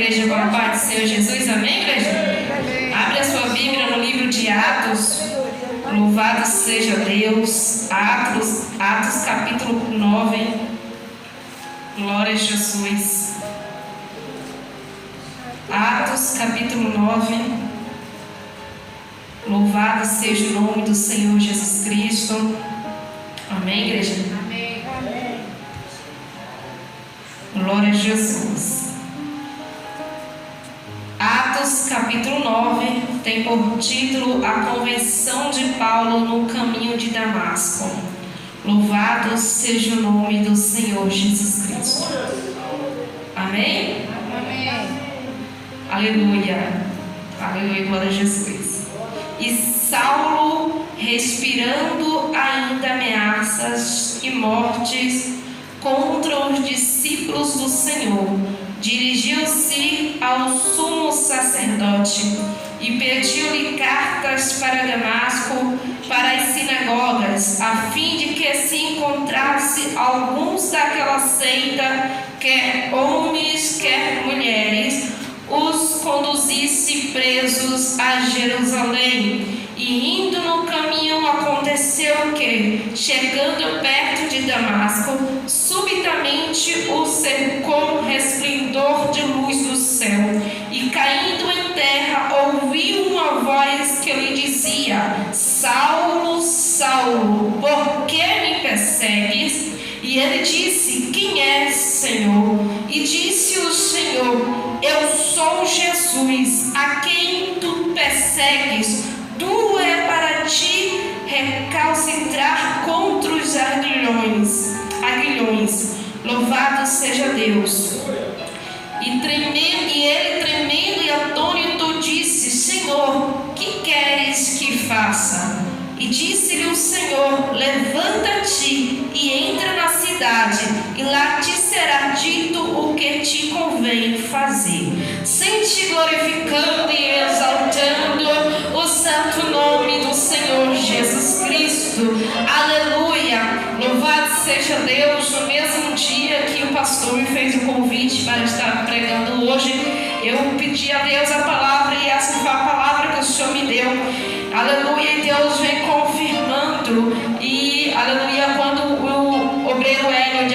igreja com a paz do Senhor Jesus, amém, igreja? Abre a sua Bíblia no livro de Atos, louvado seja Deus, Atos capítulo 9, glória a Jesus. Atos capítulo 9, louvado seja o nome do Senhor Jesus Cristo, amém, igreja? Amém. Amém. Glória a Jesus. Atos capítulo 9 tem por título a conversão de Paulo no caminho de Damasco. Louvado seja o nome do Senhor Jesus Cristo. Amém? Amém. Aleluia. Aleluia, glória a Jesus. E Saulo, respirando ainda ameaças e mortes contra os discípulos do Senhor, dirigiu-se ao sumo sacerdote e pediu-lhe cartas para Damasco, para as sinagogas, a fim de que se encontrasse alguns daquela seita, quer homens, quer mulheres, os conduzisse presos a Jerusalém. E indo no caminho, aconteceu que, chegando perto de Damasco, subitamente o cercou um resplendor de luz do céu, e caindo em terra, ouviu uma voz que lhe dizia: Saulo, Saulo, por que me persegues? E ele disse: Quem és, Senhor? E disse o Senhor: Eu sou Jesus, a quem tu persegues. Duro é para ti recalcitrar contra os aguilhões. Louvado seja Deus. E ele, tremendo e atônito, disse: Senhor, que queres que faça? E disse-lhe o Senhor: Levanta-te e entra na cidade, e lá te será dito o que te convém fazer. Sente glorificando e exaltando o santo nome do Senhor Jesus Cristo. Aleluia! Louvado seja Deus. No mesmo dia que o pastor me fez o convite para estar pregando hoje, eu pedi a Deus a palavra, e essa foi a palavra que o Senhor me deu. Aleluia! E Deus vem confirmando. E aleluia, quando o obreiro Hélio,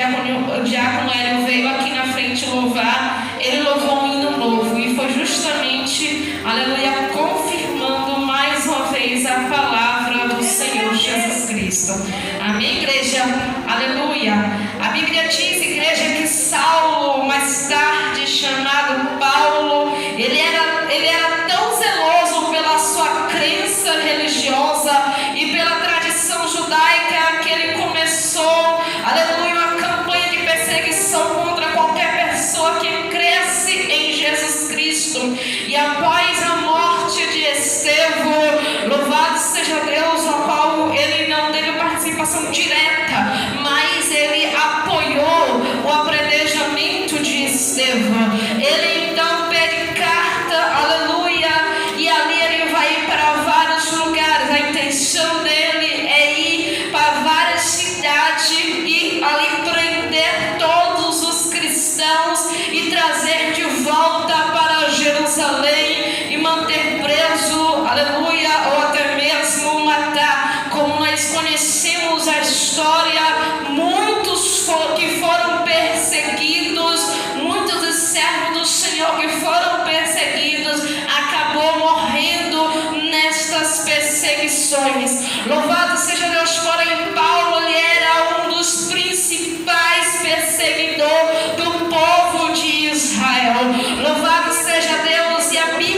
o diácono Hélio veio aqui na frente louvar, ele louvou um hino novo, e foi justamente, aleluia, confirmando mais uma vez a palavra do Senhor Jesus Cristo. Amém, igreja? Aleluia. A Bíblia diz, igreja, que Saulo, mais tarde chamado Paulo, ele era tão zeloso pela sua crença religiosa e pela tradição judaica que ele começou, aleluia, uma campanha de perseguição contra qualquer pessoa que cresce em Jesus Cristo. E após a morte de Estevão, louvado seja Deus, ao qual ele não teve participação direta, mas ele apoiou o apredejamento de Estevão. Ele então pede carta, aleluia, e ali ele vai para vários lugares. A intenção dele é ir para várias cidades e ali prender todos os cristãos e trazer de volta para Jerusalém e manter preso, aleluia, ou até mesmo matar. Como nós conhecemos a história, muitos que foram perseguidos, muitos dos servos do Senhor que foram perseguidos, acabou morrendo nestas perseguições. Louvado seja Deus. Porém, Paulo, ele era um dos principais perseguidores do povo de Israel. Louvado seja Deus. E a Bíblia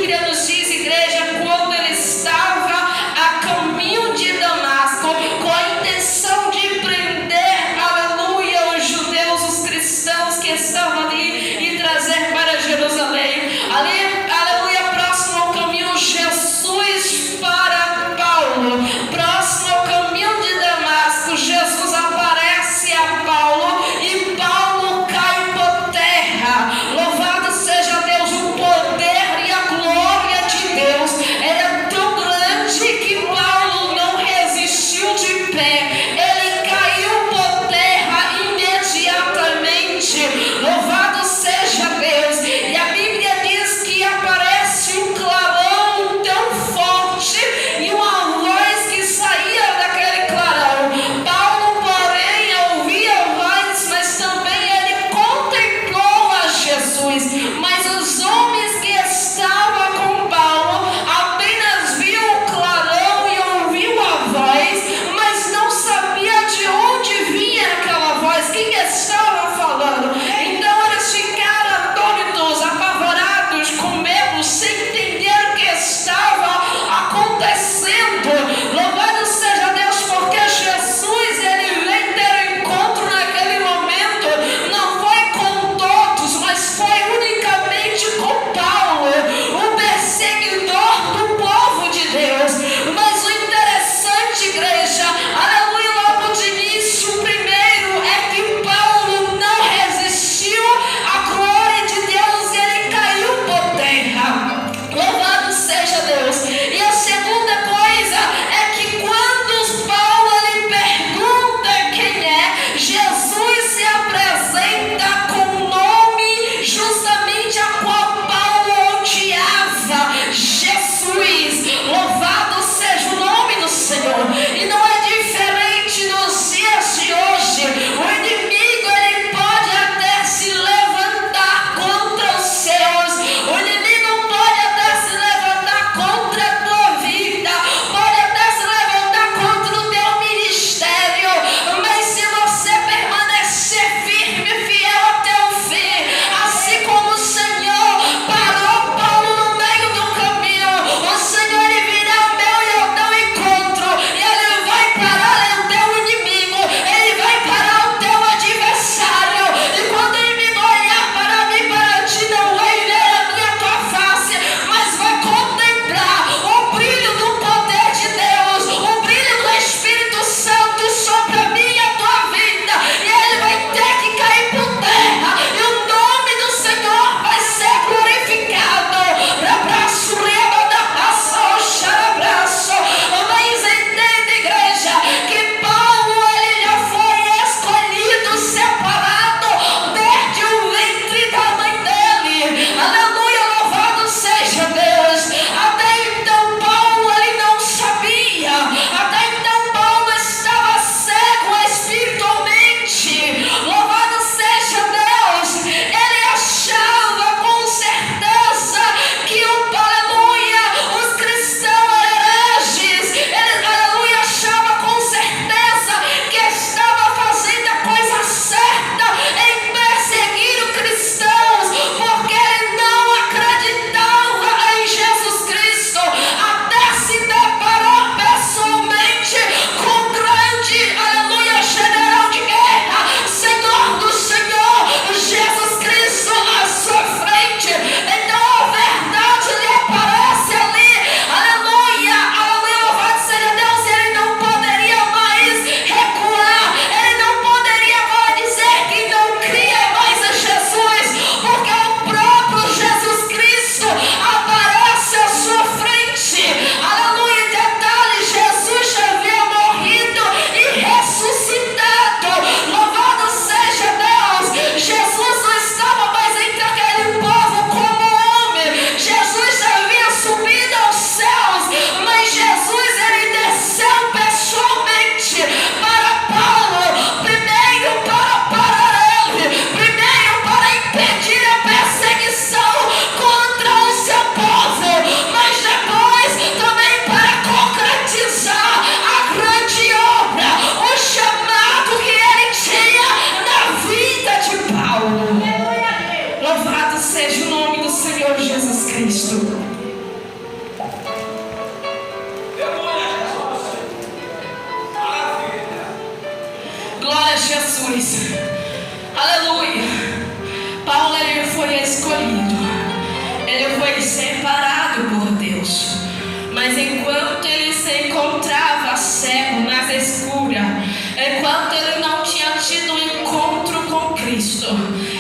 Cristo. Glória a Jesus. Aleluia. Paulo, ele foi escolhido. Ele foi separado por Deus. Mas enquanto ele se encontrava cego nas escuras, enquanto ele não tinha tido um encontro com Cristo,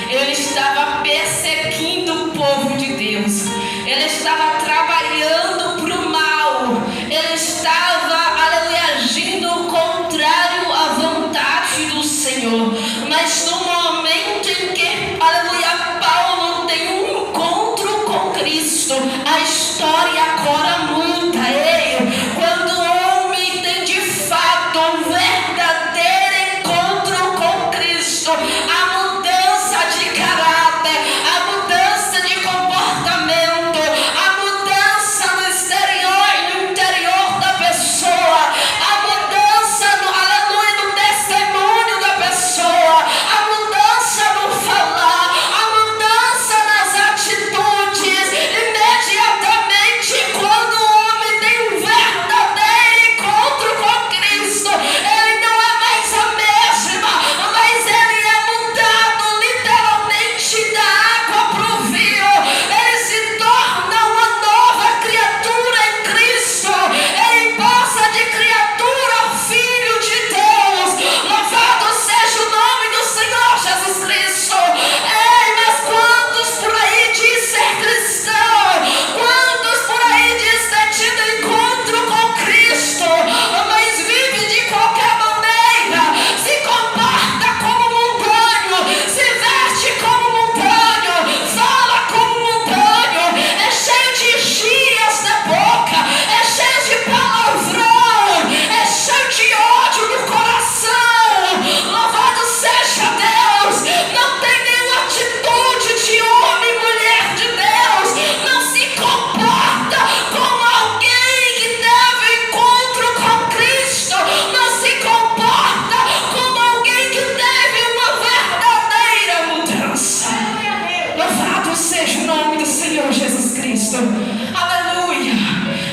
ele estava perseguindo o povo de Deus. Ele estava trabalhando para o mal. Ele estava, aleluia, agindo contrário à vontade do Senhor. Mas no momento em que, aleluia, Paulo tem um encontro com Cristo, a história agora muda. Ei, quando o homem tem de fato um verdadeiro encontro com Cristo, a mudança de caráter, a mudança de comportamento, a mudança no exterior e no interior da pessoa, a mudança no, aleluia, no testemunho da pessoa, a mudança no falar, a mudança nas atitudes. Imediatamente, quando o homem tem um verdadeiro encontro com Cristo, ele não é mais a mesma, mas ele é mudado literalmente da água para o vinho. Ele se torna uma nova criatura em Cristo. Ele passa de criatura ao Filho de Deus. Louvado seja o nome do Senhor Jesus Cristo. Ei, mas quantos por aí diz ser cristão? Quantos por aí diz ter tido encontro com Cristo, mas vive de qualquer maneira, se comporta como mundano, se veste como mundano, fala como mundano, é cheio de gírias na boca, é cheio de palavrão, é cheio de ódio no coração. Louvado seja Deus. Não tem nenhuma atitude de homem e mulher de Deus, não se comporta como alguém que teve encontro com Cristo, não se comporta como alguém que teve uma verdadeira mudança. Louvado seja o nome do Senhor Jesus Cristo. Aleluia.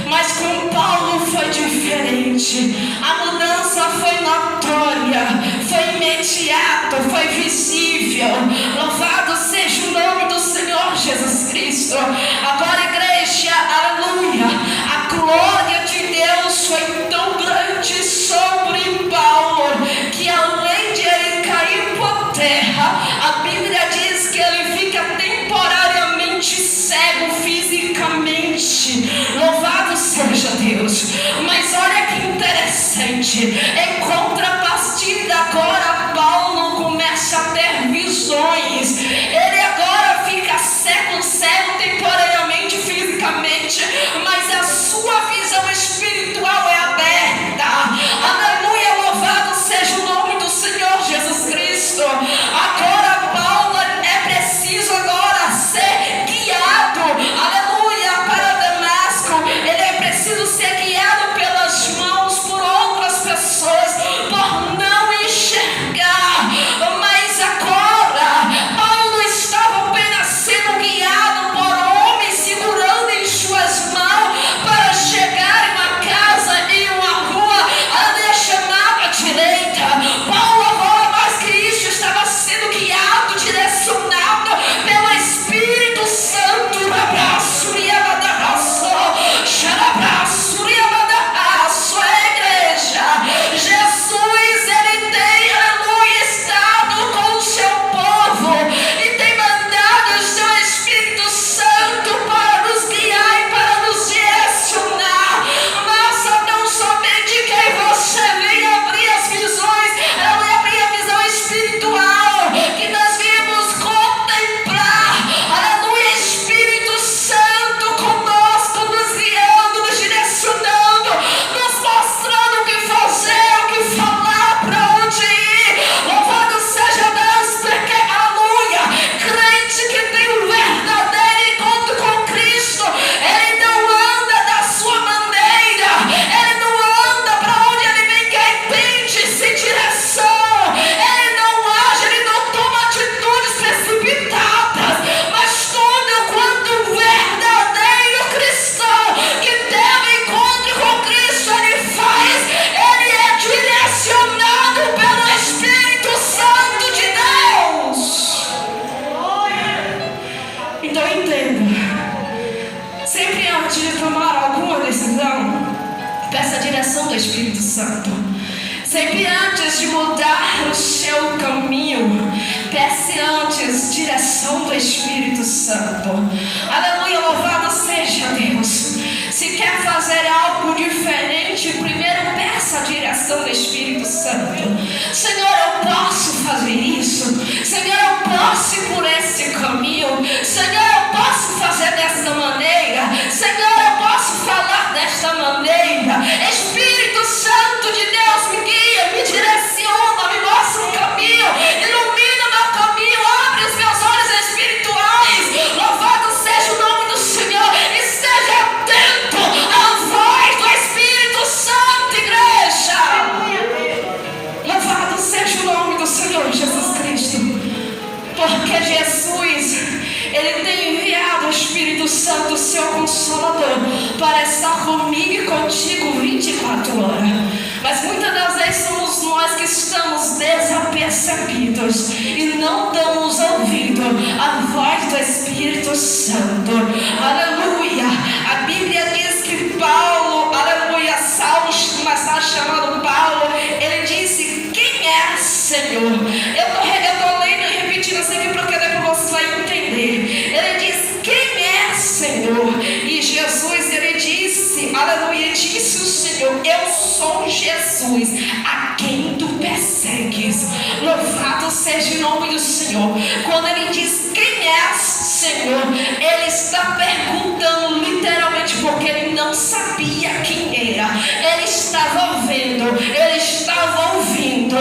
Mas com Paulo foi diferente. A mudança foi notória, foi imediata, foi visível. Louvado seja o nome do Senhor Jesus Cristo. Agora, igreja, aleluia, a glória de Deus foi tão grande sobre Paulo, que além de ele cair por terra, a Bíblia diz que ele fica temporariamente cego fisicamente. Louvado seja Deus. Mas olha que interessante, em contrapartida, agora Paulo começa a ter visões. Ele agora fica cego temporariamente, fisicamente, mas a sua visão espiritual é aberta. Aleluia, louvado seja o nome do Senhor Jesus Cristo. Agora Paulo é preciso agora ser guiado, aleluia, para Damasco. Ele é preciso ser guiado pelas mãos por outras pessoas. Então entenda. Sempre antes de tomar alguma decisão, peça a direção do Espírito Santo. Sempre antes de mudar o seu caminho, peça antes direção do Espírito Santo. Aleluia, louvado seja Deus. Se quer fazer algo diferente, primeiro peça a direção do Espírito Santo. Senhor, eu posso fazer isso. Senhor, eu posso ir por esse caminho. Senhor, eu posso fazer desta maneira. Senhor, eu posso falar desta maneira. Espírito Santo de Deus, me guia, me direciona, me mostra o caminho, ilumina meu caminho, abre os meus olhos espirituais. Louvado seja o nome do Senhor e esteja atento à voz do Espírito Santo, igreja. Louvado seja o nome do Senhor Jesus Cristo, porque Jesus, Ele tem enviado o Espírito Santo, o seu Consolador, para estar comigo e contigo 24 horas. Mas muitas das vezes somos nós que estamos desapercebidos e não damos ouvido à voz do Espírito Santo. Aleluia! A Bíblia diz que Paulo, aleluia, Saulo, mais chamado Paulo, ele disse: quem é Senhor? Eu estou lendo e repetindo sempre porque depois você vai entender. Ele diz: quem é Senhor? E Jesus, ele disse, aleluia, disse o Senhor: eu sou Jesus, a quem tu persegues. Louvado seja o nome do Senhor. Quando ele diz quem é Senhor, ele está perguntando literalmente, porque ele não sabia quem era. Ele estava vendo, ele estava ouvindo,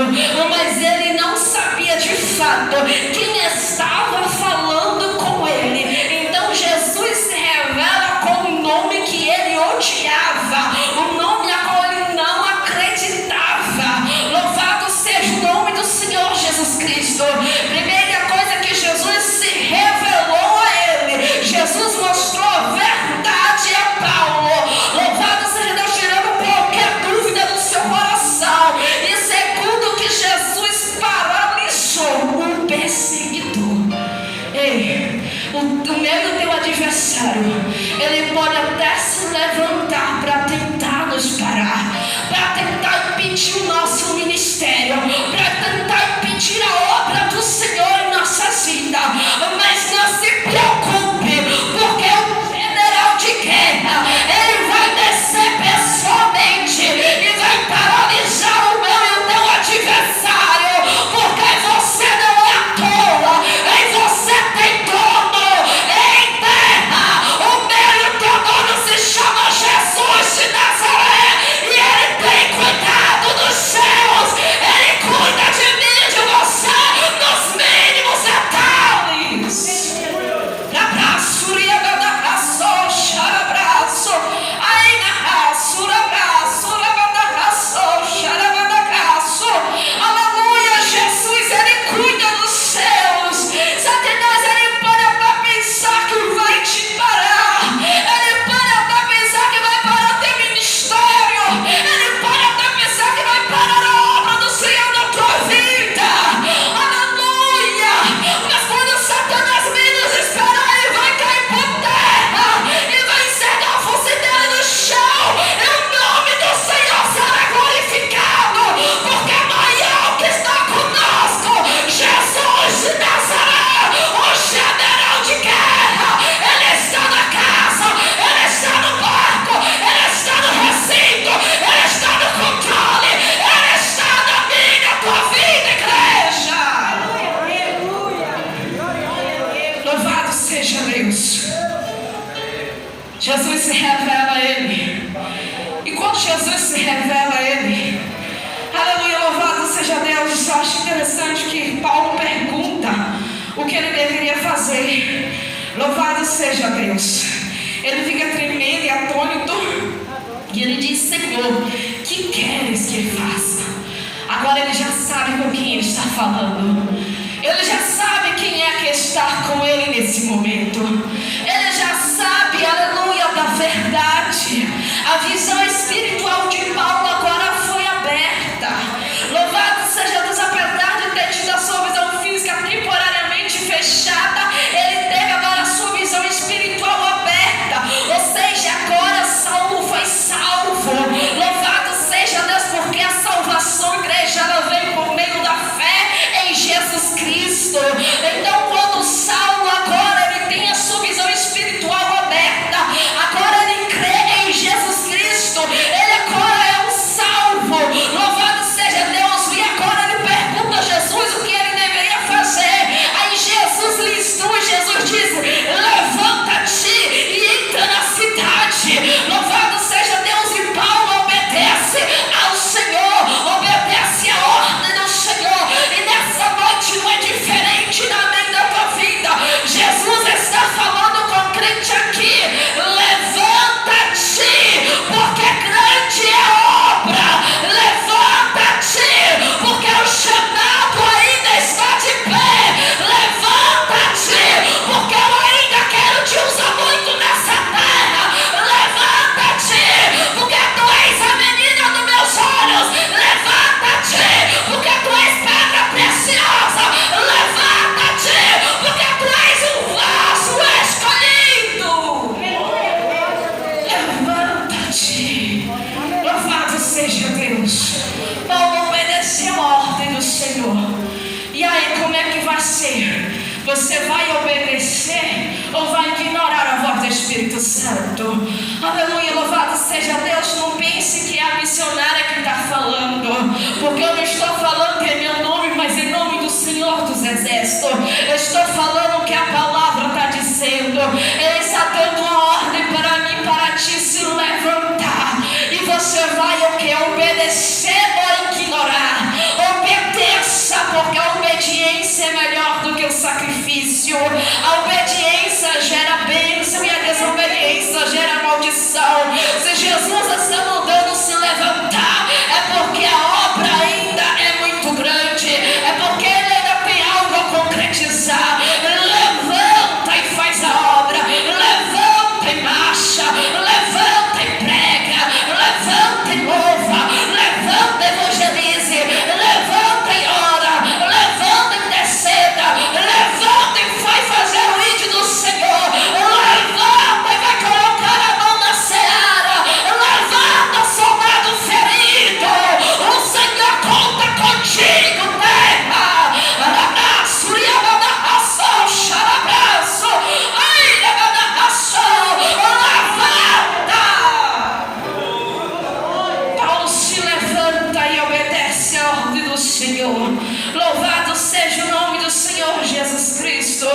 mas ele não sabia de fato quem estava falando com ele. Então Jesus se revela com o nome que ele odiava, o nome a qual ele não acreditava. Louvado seja o nome do Senhor Jesus Cristo. Primeira coisa que Jesus se revelou a ele, Jesus mostrou a verdade a Paulo. Louvado seja Deus, tirando qualquer dúvida do seu coração. E segundo, que Jesus paralisou o perseguidor. Ei, o medo do teu adversário, ele pode até se levantar para tentar nos parar, para tentar impedir o nosso ministério, para tentar impedir a obra do Senhor em nossas vidas. Mas não se preocupe, porque o general de guerra, ele vai descer pessoalmente e vai paralisar o meu e o teu adversário, porque você não é à toa, e você tem dono em terra. O meu e o teu dono se chama Jesus de Nazaré, e ele tem cuidado dos seus, ele cuida de mim e de você nos mínimos detalhes. Abraço, abraço, xarabraço, aí abraço, xarabraço. Aleluia, Jesus, ele cuida dos seus. Satanás, ele para pra pensar que vai te parar, ele para pra pensar que vai parar teu ministério, ele para pra pensar que vai parar a obra do Senhor na tua vida. Aleluia. Mas quando Satanás menos esperar, ele vai cair por terra e vai encerrar a força dele no chão, e o nome do Senhor será glorificado, porque maior que está conosco, Jesus de Nazaré, o general de guerra. Ele está na casa, ele está no barco, ele está no recinto, ele está no controle, ele está na minha, tua vida, igreja. Louvado seja Deus. Jesus se revela a ele. E quando Jesus se revela a ele, aleluia, louvado seja Deus. Eu acho interessante que Paulo pergunta o que ele deveria fazer. Louvado seja Deus. Ele fica tremendo e atônito, e ele diz: Senhor, que queres que ele faça? Agora ele já sabe com quem ele está falando. Ele já sabe quem é que está com ele nesse momento. Ele já sabe, aleluia, da verdade. A visão espiritual de Paulo agora foi aberta. Louvado seja Deus, apesar de ter tido a sua visão física temporariamente fechada, ele teve agora a sua Espírito Santo. Aleluia, louvado seja Deus. Não pense que é a missionária que está falando, porque eu não estou falando em meu nome, mas em nome do Senhor dos Exércitos. Eu estou falando o que a palavra está dizendo. Ele está dando uma ordem para mim, para ti se levantar, e você vai o que? Obedecer ou ignorar? Obedeça, porque a obediência é melhor do que o sacrifício. A obediência gera bênção e a desobediência gera maldição. Se Jesus está mandando se levantar, é porque a obra ainda é muito grande, é porque Ele ainda tem algo a concretizar. Levanta e faz a obra, levanta e marcha, levanta e prega, levanta e louva, levanta e evangelize, levanta e ora, levanta e interceda, levanta e vai fazer o ídolo do Senhor, levanta e vai colocar a mão na seara, levanta, soldado ferido, o Senhor conta contigo, terra. Abraço, abraço, xarabraço, ai, abraço, levanta. Paulo se levanta e obedece a ordem do Senhor. Louvado seja o nome do Senhor Jesus Cristo.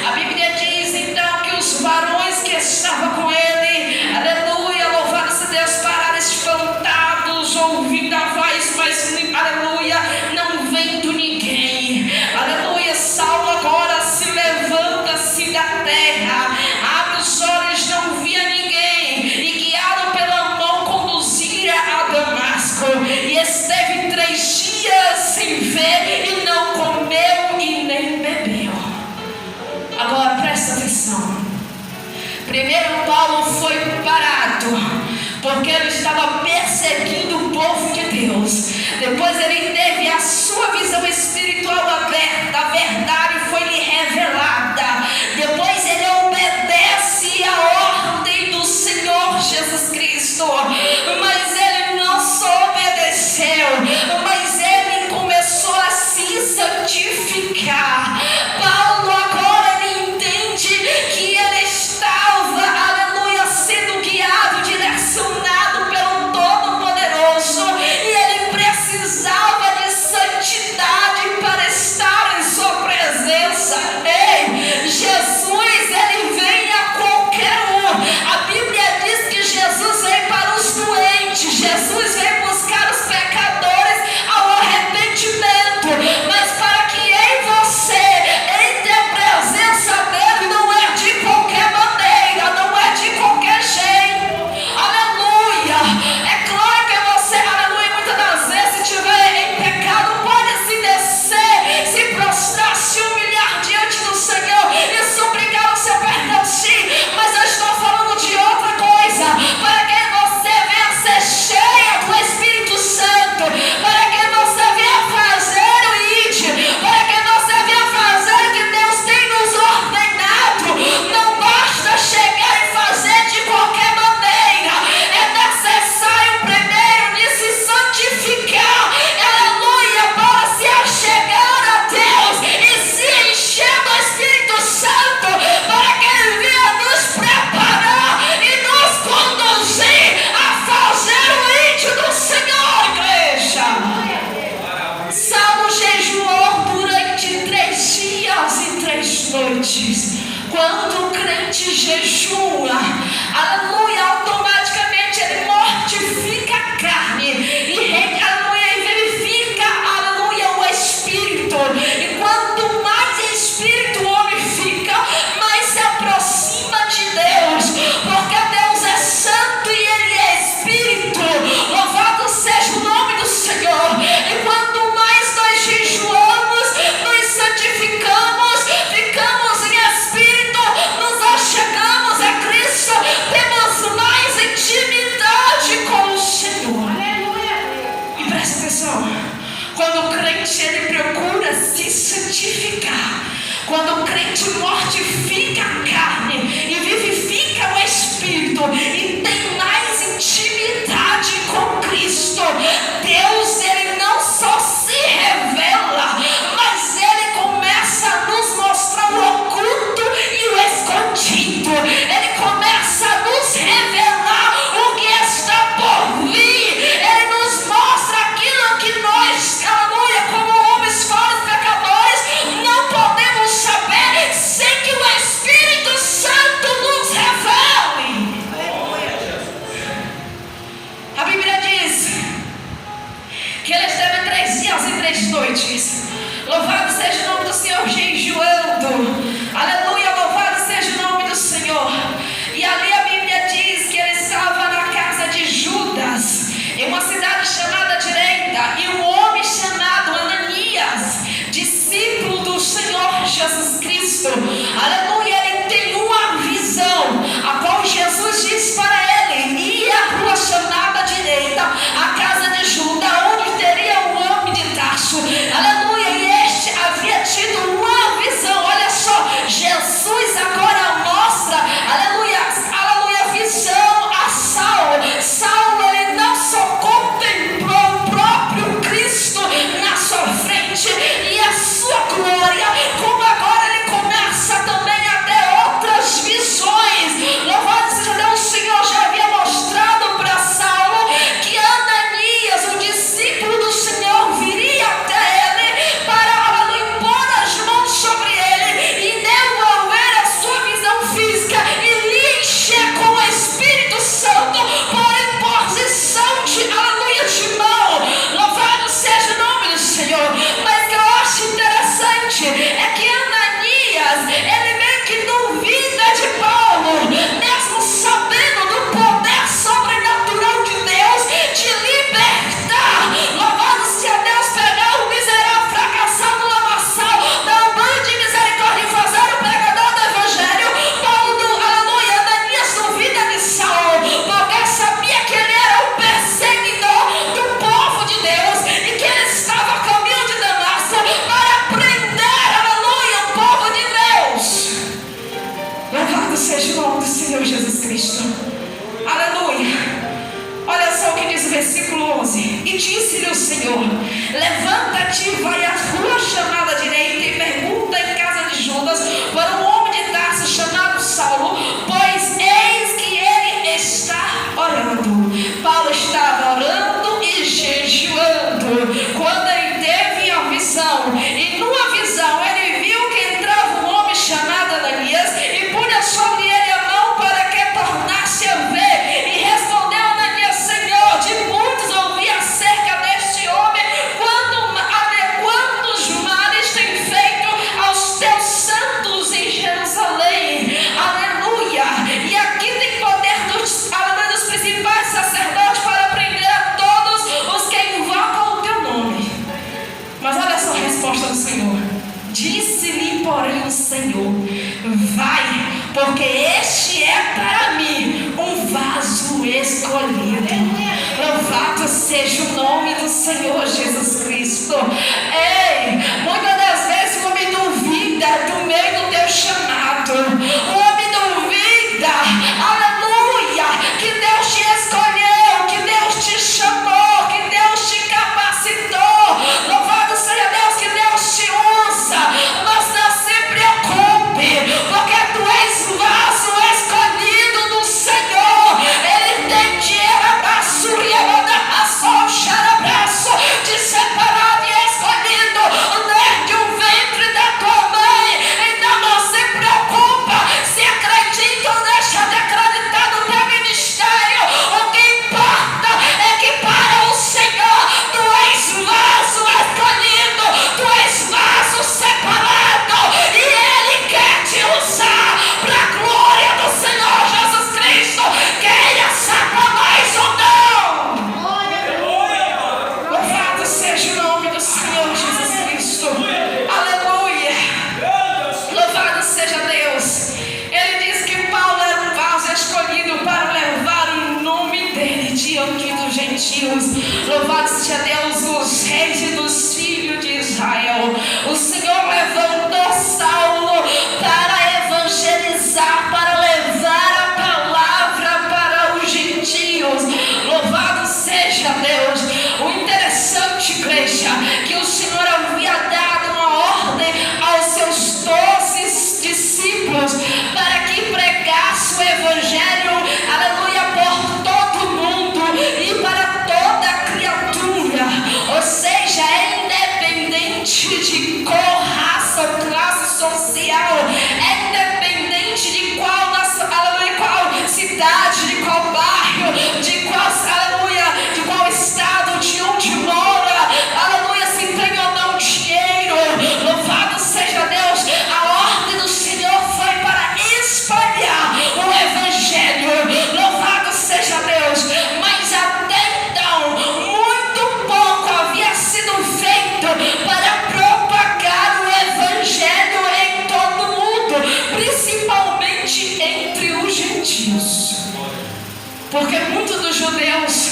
A Bíblia diz então que os varões que estavam com ele, aleluia, louvado seja Deus, pararam espantados, ouvindo a voz, mas aleluia, não vendo ninguém. Aleluia, Saulo agora se levanta-se da terra, abre os olhos, não via ninguém, e guiado pela mão conduzira a Damasco, e esteve 3 dias sem ver, e não comeu e nem bebeu. Agora presta atenção. Primeiro Paulo foi parado, porque ele estava perseguindo o povo de Deus. Depois ele teve a sua visão espiritual aberta, a verdade foi-lhe revelada. Depois ele obedece à ordem do Senhor Jesus Cristo. Mas ele não só obedeceu, mas ele começou a se santificar. Paulo agora ele entende que ele estava, aleluia, sendo guiado, direcionado pelo Todo-Poderoso, e ele precisava de santidade para estar em sua presença. Ei, Jesus, ele vem a qualquer um. A Bíblia diz que Jesus veio para os doentes, Jesus veio buscar os pecadores ao arrependimento, mas para que em você entre a presença dele não é de qualquer maneira, não é de qualquer jeito. Aleluia. É claro que você, aleluia, muitas das vezes, se estiver em pecado, pode se descer, se prostrar, se humilhar diante do Senhor e suplicar o seu perdão, sim. Mas eu estou falando de outra coisa, para que você venha ser cheia do Espírito Santo, para que você venha fazer o ID, para que você venha fazer o que Deus tem nos ordenado. Não basta chegar e fazer de qualquer maneira, é necessário primeiro de se santificar, aleluia, para se achegar a Deus e se encher do Espírito Santo, para que Ele venha nos preparar e nos conduzir a fazer o íntimo do Senhor, igreja. Saulo jejuou durante 3 dias e 3 noites. Quando o crente jejua, aleluia, automaticamente ele mortifica a carne e aleluia, e verifica, aleluia, o Espírito. E quanto mais Espírito o homem fica, mais se aproxima de Deus, porque Deus é santo e Ele é Espírito. Louvado seja o nome do Senhor. E quanto mais nós jejuamos, nos santificamos, ficamos em Espírito, nos achegamos a Cristo. Louvado seja o nome do Senhor Jesus Cristo. Aleluia. Olha só o que diz o versículo 11. E disse-lhe o Senhor: levanta-te e vai à rua chamada direita e pergunta em casa de Judas para um homem de Tarso chamado Saulo, pois eis que ele está orando. Paulo estava orando e jejuando quando ele teve a visão. E numa visão ele viu que entrava um homem chamado Ananias e punha sobre ele a mão para que tornasse a ver. E respondeu Ananias: Senhor, de muitos ouvi acerca deste homem, quantos males tem feito aos teus santos em Jerusalém. Aleluia. E aqui tem poder dos principais sacerdotes para prender a todos os que invocam o teu nome. Mas olha só a resposta do Senhor. Disse-lhe, porém, o Senhor: vai, porque este é para mim um vaso escolhido. Louvado seja o nome do Senhor Jesus Cristo. Ei, muitas das vezes o homem duvida do meio do teu chamado. O homem duvida, aleluia, que Deus te escolheu, que Deus te chamou, que Deus te capacitou. Louvado seja Deus, que Deus te usa. Mas não se preocupe, porque tu és vaso escolhido do Senhor. Ele tem dinheiro, abraço, de separado e escolhido desde o ventre da tua mãe. Então não se preocupa se acredita ou deixa de acreditar no teu ministério. O que importa é que para o Senhor tu és vaso escolhido, tu és vaso separado, e Ele quer te usar para a glória do Senhor Jesus Cristo, queira Satanás ou não. Louvado seja o nome do Senhor Jesus Cristo. Aleluia. Louvado seja Deus. Ele diz que Paulo era um vaso escolhido para levar o nome dele diante dos gentios. Louvado seja Deus, os reis e dos filhos de Israel. O Senhor levantou Saulo para evangelizar, para levar a palavra para os gentios. Louvado seja Deus. O interessante, igreja, que o Senhor havia dado uma ordem aos seus 12 discípulos para que pregasse o evangelho, aleluia, por todo o mundo e para toda criatura. Ou seja, é independente de qual raça ou classe social, é independente de qual nação, aleluia, qual cidade, de qual bairro, de qual, aleluia, de qual estado, de onde mora, aleluia, se tem ou não dinheiro. Louvado seja Deus. A ordem do Senhor foi para espalhar o evangelho. Louvado seja Deus. Mas até então muito pouco havia sido feito para propagar o evangelho em todo o mundo, principalmente entre os gentios. Porque muitos dos judeus,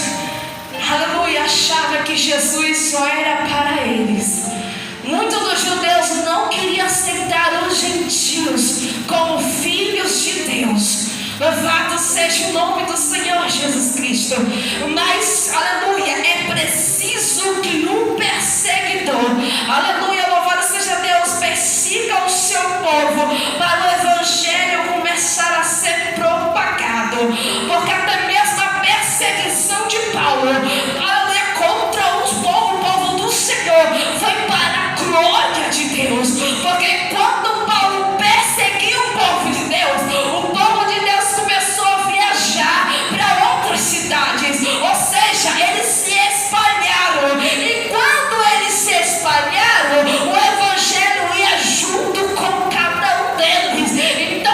aleluia, achavam que Jesus só era para eles. Muitos dos judeus não queriam aceitar os gentios como filhos de Deus. Louvado seja o nome do Senhor Jesus Cristo. Mas, aleluia, é preciso que um perseguidor, aleluia, louvado seja Deus, persiga o seu povo para o evangelho começar a ser propagado. Porque até mesmo a perseguição de Paulo, aleluia, contra o povo do Senhor foi para a glória de Deus. Porque quando Paulo perseguiu o povo de Deus, o povo de Deus começou a viajar para outras cidades. Ou seja, eles se espalharam. E quando eles se espalharam, o evangelho ia junto com cada um deles. Então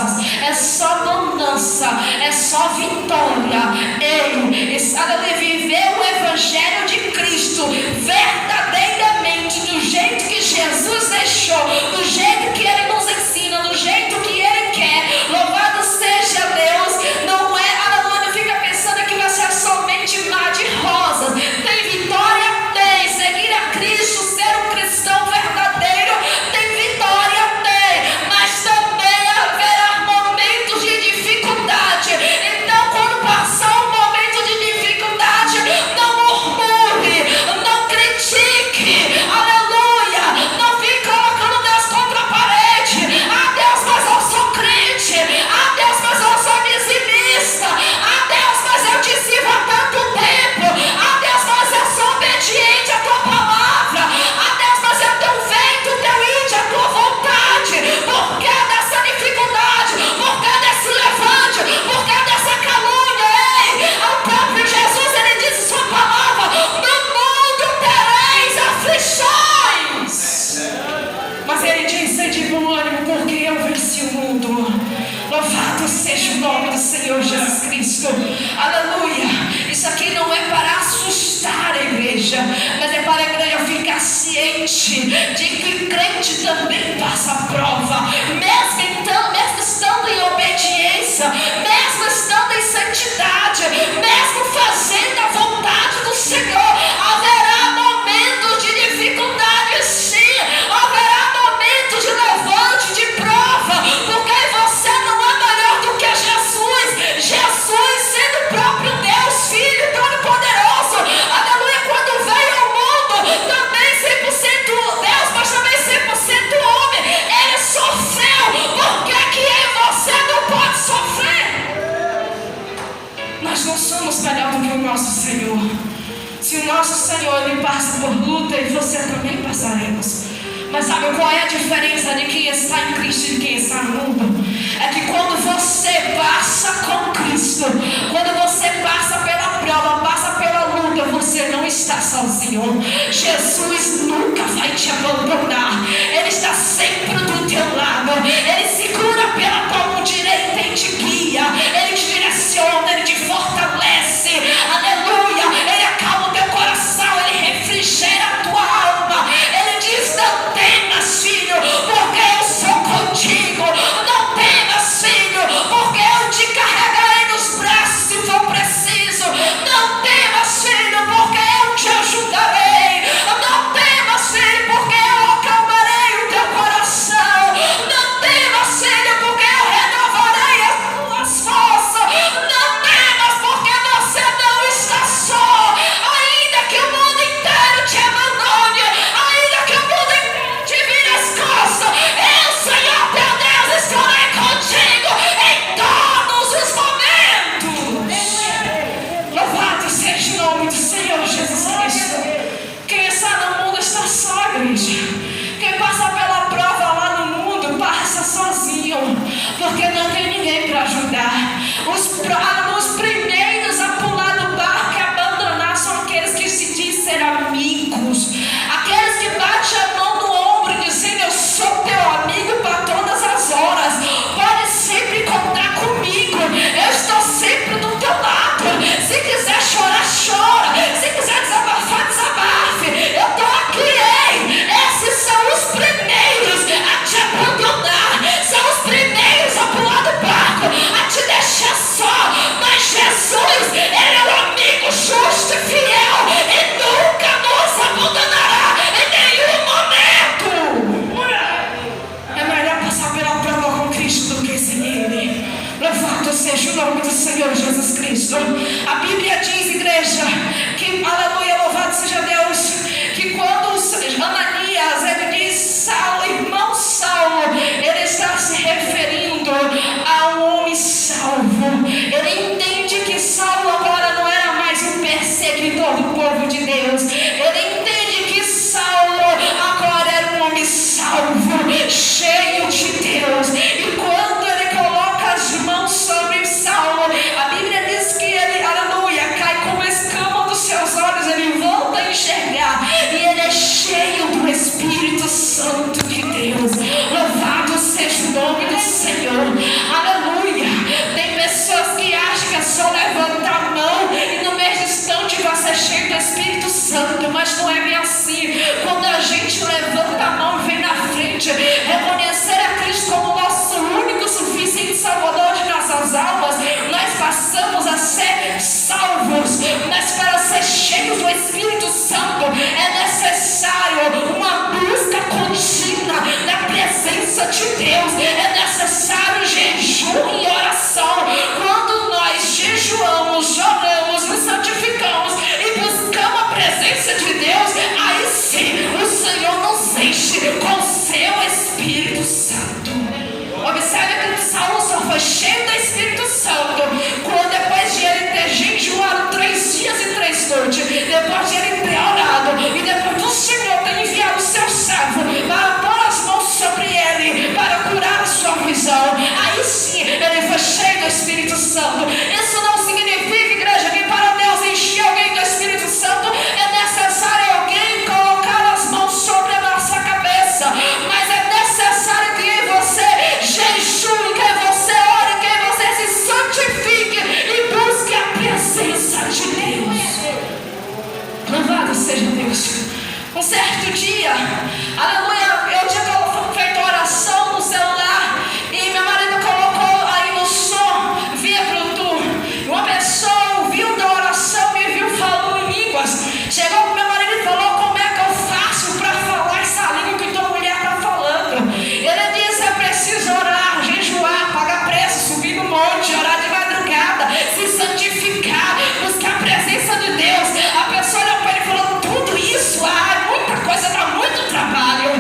rosas, é só bonança, é só vitória. Ei, aleluia, viver o Evangelho de Cristo verdadeiramente, do jeito que Jesus deixou, do jeito que Ele nos ensina, do jeito que Ele quer. Louvado seja Deus. Não é, aleluia, não fica pensando que vai ser somente mar de rosas. Tem vitória? Tem. Seguir a Cristo, ser um cristão verdadeiro, tem vitória? Tem. Mas também haverá momentos de dificuldade. Então, quando passar um momento de dificuldade, não murmure, não critique, aleluia, não fique colocando Deus contra a parede. Ah, Deus, mas eu sou crente. Ah, Deus, mas eu sou dizimista. Ah, Deus, mas eu te sirvo há tanto tempo. Ah, Deus, mas eu sou obediente à tua palavra. Ah, Deus, mas eu tenho feito o teu ide, a tua vontade. Por que dessa dificuldade? Por que desse levante? Por que dessa calúnia? Ei, o próprio Jesus, ele diz em sua palavra: no mundo tereis aflições. Mas ele diz: sede de bom ânimo, porque eu venci o mundo. Louvado seja o nome do Senhor Jesus Cristo. Aleluia. Isso aqui não é para assustar a igreja, mas é para a igreja ficar ciente de que crente também passa prova. Mesmo estando em obediência, mesmo estando em santidade, mesmo fazendo a vontade do Senhor, haverá momentos de dificuldade, sim. Haverá momentos de levante, de prova, porque você não é melhor do que Jesus. Jesus, sendo o próprio Deus, Filho Todo-Poderoso, aleluia, quando veio ao mundo, também 100% Deus, mas também 100% homem, ele sofreu. Por que você não pode sofrer? Nós não somos melhor do que o nosso Senhor. Se o nosso Senhor, ele passa por luta, e você também passaremos. Mas sabe qual é a diferença de quem está em Cristo e de quem está no mundo? É que quando você passa com Cristo, quando você passa pela prova, passa pela luta, você não está sozinho. Jesus nunca vai te abandonar. Ele está sempre do teu lado. Ele segura pela tua mão direita e te guia. Ele te direciona, ele te fortalece. Aleluia. Ele acalma o teu coração, ele refrigera a tua alma. Ele diz: não temas, filho, porque eu sou contigo. Não temas, filho, porque eu te carregarei nos braços se for preciso. Não temas, filho, porque eu te ajudarei. Não temas, filho, porque eu acalmarei o teu coração. Não temas, filho, porque eu renovarei as tuas forças. Não temas, porque você não está só. Ainda que o mundo inteiro te abandone, ainda que o mundo inteiro te vire as costas, eu, Senhor teu Deus, estarei contigo em todos os momentos. Louvado seja o nome do Senhor Jesus Cristo. Quem está no mundo está só, igreja. Quem passa pela prova lá no mundo passa sozinho, porque não tem ninguém para ajudar. Os primeiros a pular do barco e abandonar são aqueles que se dizem ser amigos, aqueles que batem a mão no ombro e dizem: eu sou teu amigo para todas as horas, pode sempre contar comigo, eu estou sempre do teu lado. Se quiser chorar, chora. Se quiser desabafar, desabafe. Eu estou aqui, ei. Esses são os primeiros a te abandonar, são os primeiros a pular do barco, a te deixar só. Mas Jesus presença de Deus, é necessário jejum e oração. Quando nós jejuamos, oramos, nos santificamos e buscamos a presença de Deus, aí sim o Senhor nos enche com seu Espírito Santo. Observe que Saulo só foi cheio do Espírito Santo quando, depois de ele ter jejuado 3 dias e 3 noites, depois de ele ter orado e depois do Senhor ter enviado o seu servo para pôr as mãos sobre ele, para curar a sua visão, aí sim ele foi cheio do Espírito Santo. Isso não significa, igreja, que para Deus encher alguém do Espírito Santo é necessário alguém colocar as mãos sobre a nossa cabeça, mas é necessário que você jejue, que você ore, que você se santifique e busque a presença de Deus. Louvado seja Deus. Um certo dia, aleluia, eu tinha feito oração no celular e meu marido colocou aí no som via Bluetooth. Uma pessoa ouviu da oração e viu falando em línguas. Chegou pro meu marido e falou: como é que eu faço para falar essa língua que tua mulher está falando? Ele disse: é preciso orar, jejuar, pagar preço, subir no monte, orar de madrugada, se santificar, buscar a presença de Deus. A pessoa olhou para ele e falou: tudo isso? Ah, muita coisa, dá muito trabalho.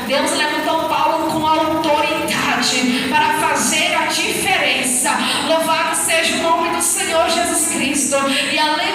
Deus levantou Paulo com autoridade para fazer a diferença. Louvado seja o nome do Senhor Jesus Cristo. E além